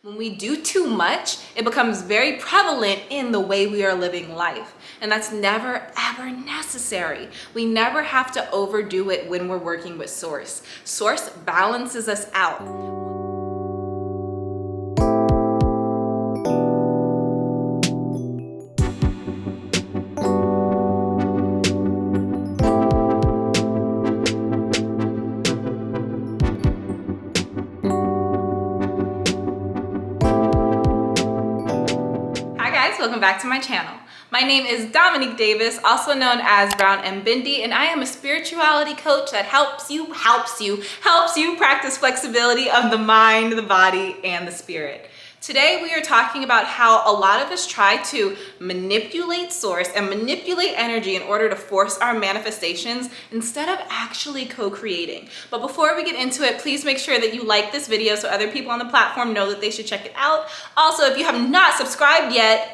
When we do too much, it becomes very prevalent in the way we are living life. And that's never, ever necessary. We never have to overdo it when we're working with Source. Source balances us out. Welcome back to my channel. My name is Dominique Davis, also known as Brown and Bindi, and I am a spirituality coach that helps you practice flexibility of the mind, the body, and the spirit. Today we are talking about how a lot of us try to manipulate Source and manipulate energy in order to force our manifestations instead of actually co-creating. But before we get into it, please make sure that you like this video so other people on the platform know that they should check it out. Also, if you have not subscribed yet,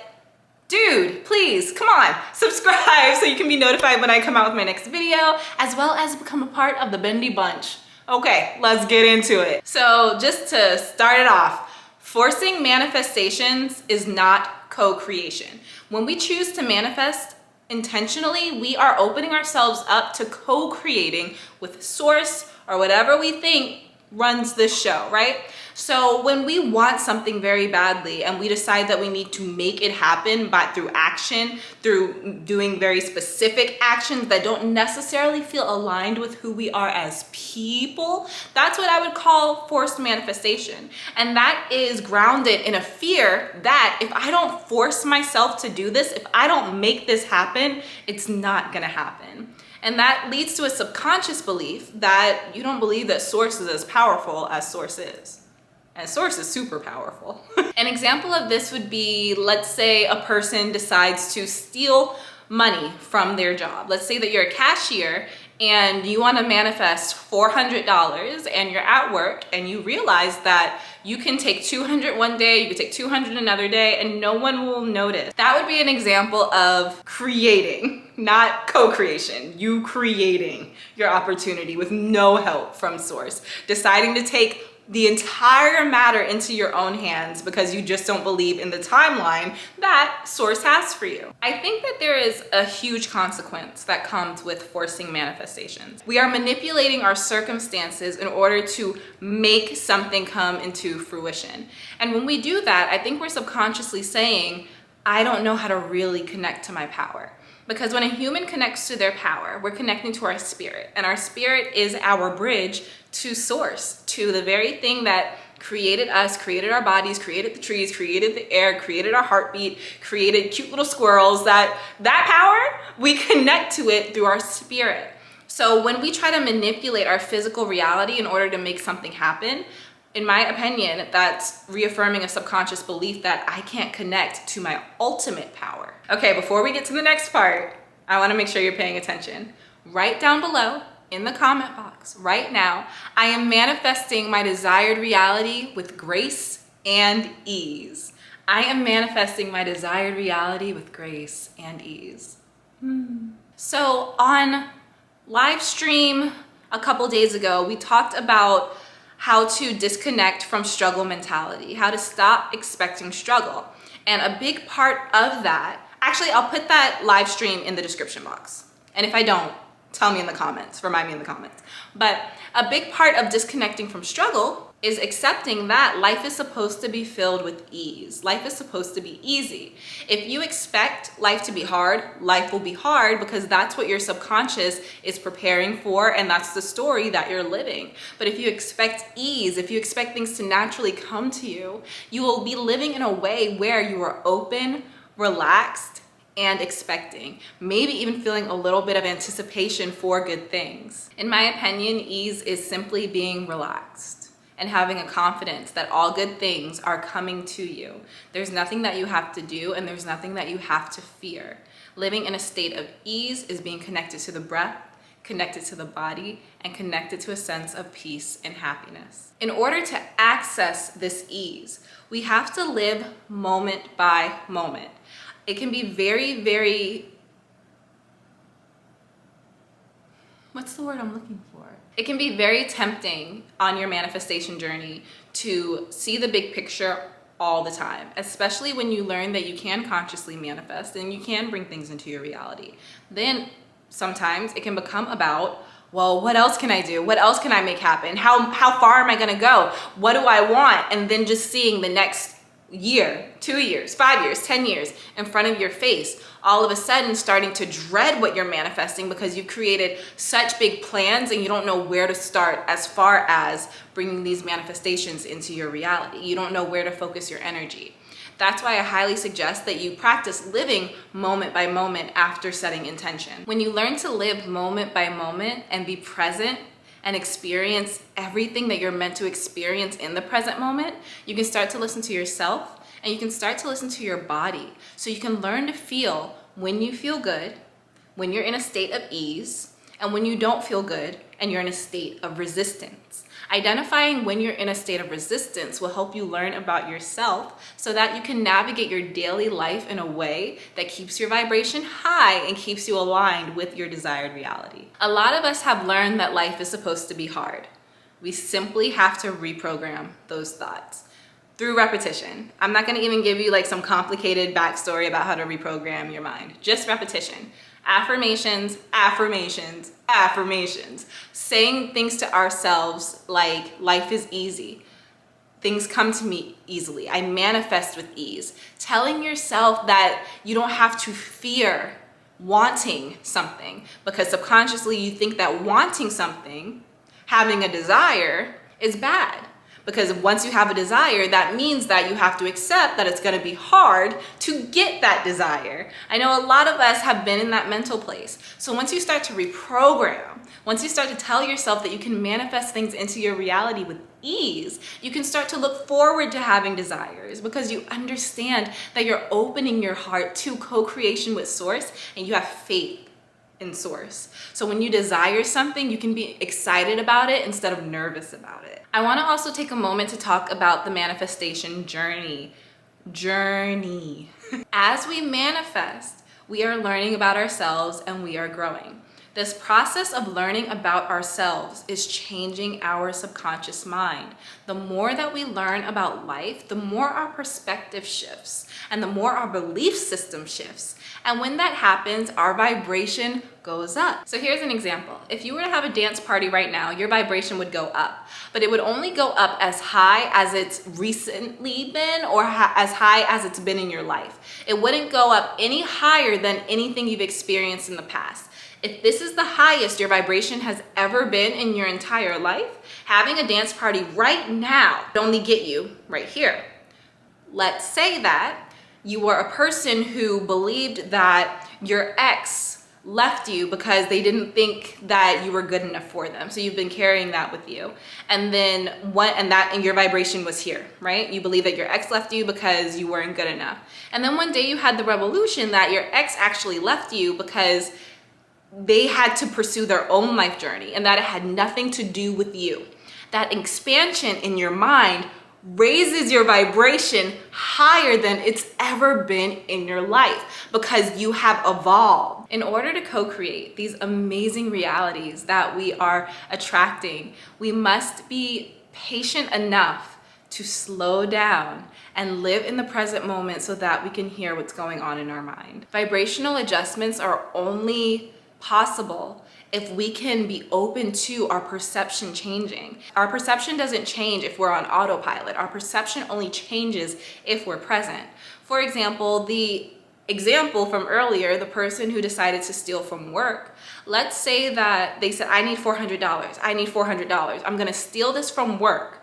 dude, please, come on, subscribe so you can be notified when I come out with my next video, as well as become a part of the Bindi Bunch. Okay, let's get into it. So just to start it off, forcing manifestations is not co-creation. When we choose to manifest intentionally, we are opening ourselves up to co-creating with Source or whatever we think runs this show, right? So when we want something very badly and we decide that we need to make it happen through action, through doing very specific actions that don't necessarily feel aligned with who we are as people, that's what I would call forced manifestation. And that is grounded in a fear that if I don't force myself to do this, if I don't make this happen, it's not gonna happen. And that leads to a subconscious belief that you don't believe that Source is as powerful as Source is. And Source is super powerful. An example of this would be, let's say a person decides to steal money from their job. Let's say that you're a cashier and you want to manifest $400 and you're at work and you realize that you can take 200 one day, you can take 200 another day, and no one will notice. That would be an example of creating, not co-creation. You creating your opportunity with no help from Source. Deciding to take the entire matter into your own hands because you just don't believe in the timeline that Source has for you. I think that there is a huge consequence that comes with forcing manifestations. We are manipulating our circumstances in order to make something come into fruition. And when we do that, I think we're subconsciously saying, I don't know how to really connect to my power. Because when a human connects to their power, we're connecting to our spirit, and our spirit is our bridge to Source, to the very thing that created us, created our bodies, created the trees, created the air, created our heartbeat, created cute little squirrels. That power, we connect to it through our spirit. So when we try to manipulate our physical reality in order to make something happen, in my opinion, that's reaffirming a subconscious belief that I can't connect to my ultimate power. Okay, before we get to the next part, I wanna make sure you're paying attention. Write down below in the comment box right now, I am manifesting my desired reality with grace and ease. I am manifesting my desired reality with grace and ease. So on live stream a couple days ago, we talked about how to disconnect from struggle mentality, how to stop expecting struggle. And a big part of that, actually, I'll put that live stream in the description box. And if I don't, tell me in the comments, remind me in the comments. But a big part of disconnecting from struggle is accepting that life is supposed to be filled with ease. Life is supposed to be easy. If you expect life to be hard, life will be hard because that's what your subconscious is preparing for, and that's the story that you're living. But if you expect ease, if you expect things to naturally come to you, you will be living in a way where you are open, relaxed, and expecting, maybe even feeling a little bit of anticipation for good things. In my opinion, ease is simply being relaxed and having a confidence that all good things are coming to you. There's nothing that you have to do, and there's nothing that you have to fear. Living in a state of ease is being connected to the breath, connected to the body, and connected to a sense of peace and happiness. In order to access this ease, we have to live moment by moment. It can be very, what's the word I'm looking for? It can be very tempting on your manifestation journey to see the big picture all the time, especially when you learn that you can consciously manifest and you can bring things into your reality. Then sometimes it can become about, well, what else can I do? What else can I make happen? How far am I gonna go? What do I want? And then just seeing the next year, 2 years, 5 years, 10 years in front of your face, all of a sudden starting to dread what you're manifesting because you've created such big plans and you don't know where to start as far as bringing these manifestations into your reality. You don't know where to focus your energy. That's why I highly suggest that you practice living moment by moment after setting intention. When you learn to live moment by moment and be present and experience everything that you're meant to experience in the present moment, you can start to listen to yourself and you can start to listen to your body. So you can learn to feel when you feel good, when you're in a state of ease, and when you don't feel good and you're in a state of resistance. Identifying when you're in a state of resistance will help you learn about yourself so that you can navigate your daily life in a way that keeps your vibration high and keeps you aligned with your desired reality. A lot of us have learned that life is supposed to be hard. We simply have to reprogram those thoughts through repetition. I'm not going to even give you like some complicated backstory about how to reprogram your mind. Just repetition. Affirmations, affirmations, affirmations. Saying things to ourselves like life is easy. Things come to me easily. I manifest with ease. Telling yourself that you don't have to fear wanting something because subconsciously you think that wanting something, having a desire, is bad. Because once you have a desire, that means that you have to accept that it's going to be hard to get that desire. I know a lot of us have been in that mental place. So once you start to reprogram, once you start to tell yourself that you can manifest things into your reality with ease, you can start to look forward to having desires because you understand that you're opening your heart to co-creation with Source and you have faith in Source. So when you desire something, you can be excited about it instead of nervous about it. I want to also take a moment to talk about the manifestation journey. As we manifest, we are learning about ourselves and we are growing. This process of learning about ourselves is changing our subconscious mind. The more that we learn about life, the more our perspective shifts and the more our belief system shifts. And when that happens, our vibration goes up. So here's an example. If you were to have a dance party right now, your vibration would go up, but it would only go up as high as it's recently been or as high as it's been in your life. It wouldn't go up any higher than anything you've experienced in the past. If this is the highest your vibration has ever been in your entire life, having a dance party right now would only get you right here. Let's say that you were a person who believed that your ex left you because they didn't think that you were good enough for them. So you've been carrying that with you. And then and your vibration was here, right? You believe that your ex left you because you weren't good enough. And then one day you had the revelation that your ex actually left you because they had to pursue their own life journey and that it had nothing to do with you. That expansion in your mind raises your vibration higher than it's ever been in your life because you have evolved. In order to co-create these amazing realities that we are attracting, we must be patient enough to slow down and live in the present moment so that we can hear what's going on in our mind. Vibrational adjustments are only possible if we can be open to our perception changing. Our perception doesn't change if we're on autopilot. Our perception only changes if we're present. For example, the example from earlier, the person who decided to steal from work, let's say that they said, I need $400. I need $400. I'm gonna steal this from work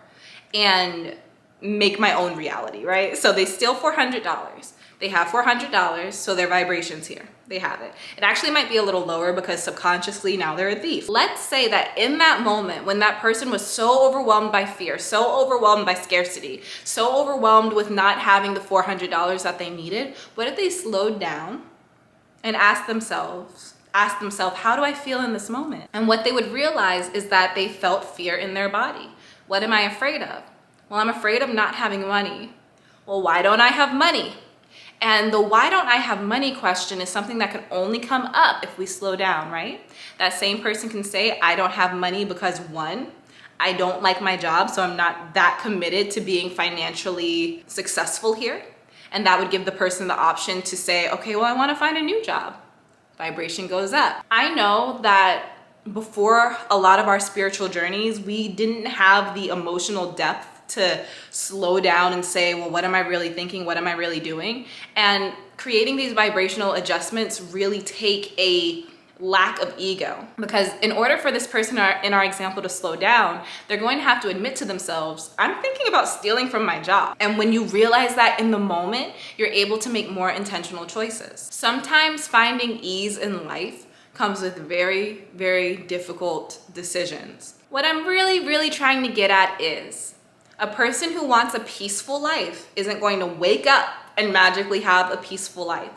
and make my own reality, right? So they steal $400. They have $400, so their vibration's here. They have it. It actually might be a little lower because subconsciously now they're a thief. Let's say that in that moment when that person was so overwhelmed by fear, so overwhelmed by scarcity, so overwhelmed with not having the $400 that they needed, what if they slowed down and asked themselves, how do I feel in this moment? And what they would realize is that they felt fear in their body. What am I afraid of? Well, I'm afraid of not having money. Well, why don't I have money? And the why don't I have money question is something that can only come up if we slow down, right? That same person can say, I don't have money because 1, I don't like my job, so I'm not that committed to being financially successful here. And that would give the person the option to say, okay, well, I want to find a new job. Vibration goes up. I know that before a lot of our spiritual journeys, we didn't have the emotional depth to slow down and say, well, what am I really thinking? What am I really doing? And creating these vibrational adjustments really take a lack of ego, because in order for this person in our example to slow down, they're going to have to admit to themselves, I'm thinking about stealing from my job. And when you realize that in the moment, you're able to make more intentional choices. Sometimes finding ease in life comes with very, very difficult decisions. What I'm really trying to get at is a person who wants a peaceful life isn't going to wake up and magically have a peaceful life.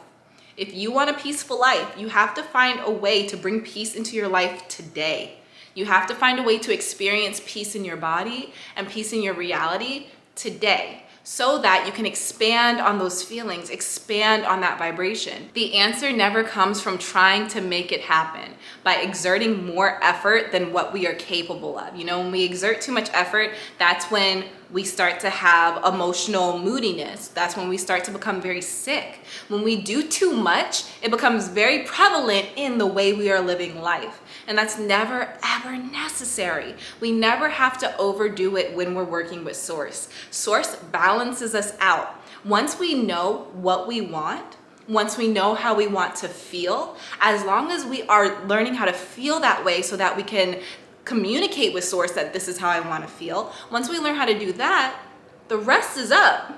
If you want a peaceful life, you have to find a way to bring peace into your life today. You have to find a way to experience peace in your body and peace in your reality today, so that you can expand on those feelings, expand on that vibration. The answer never comes from trying to make it happen by exerting more effort than what we are capable of. You know, when we exert too much effort, that's when we start to have emotional moodiness. That's when we start to become very sick. When we do too much, it becomes very prevalent in the way we are living life. And that's never, ever necessary. We never have to overdo it when we're working with Source. Source balances us out. Once we know what we want, once we know how we want to feel, as long as we are learning how to feel that way so that we can communicate with Source that this is how I want to feel, once we learn how to do that, the rest is up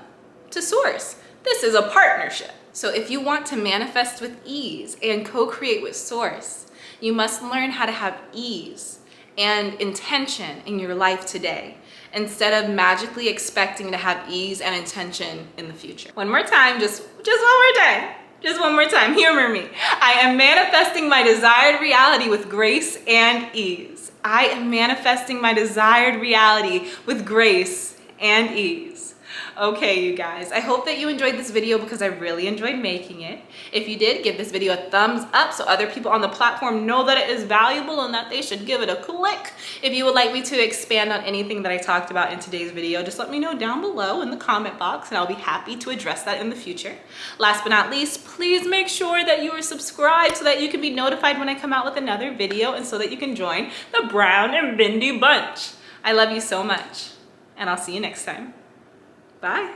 to Source. This is a partnership. So if you want to manifest with ease and co-create with Source, you must learn how to have ease and intention in your life today, instead of magically expecting to have ease and intention in the future. One more time, just one more time, humor me. I am manifesting my desired reality with grace and ease. I am manifesting my desired reality with grace and ease. Okay, you guys, I hope that you enjoyed this video because I really enjoyed making it. If you did, give this video a thumbs up so other people on the platform know that it is valuable and that they should give it a click. If you would like me to expand on anything that I talked about in today's video, just let me know down below in the comment box and I'll be happy to address that in the future. Last but not least, please make sure that you are subscribed so that you can be notified when I come out with another video and so that you can join the Brown and Bindi bunch. I love you so much and I'll see you next time. Bye.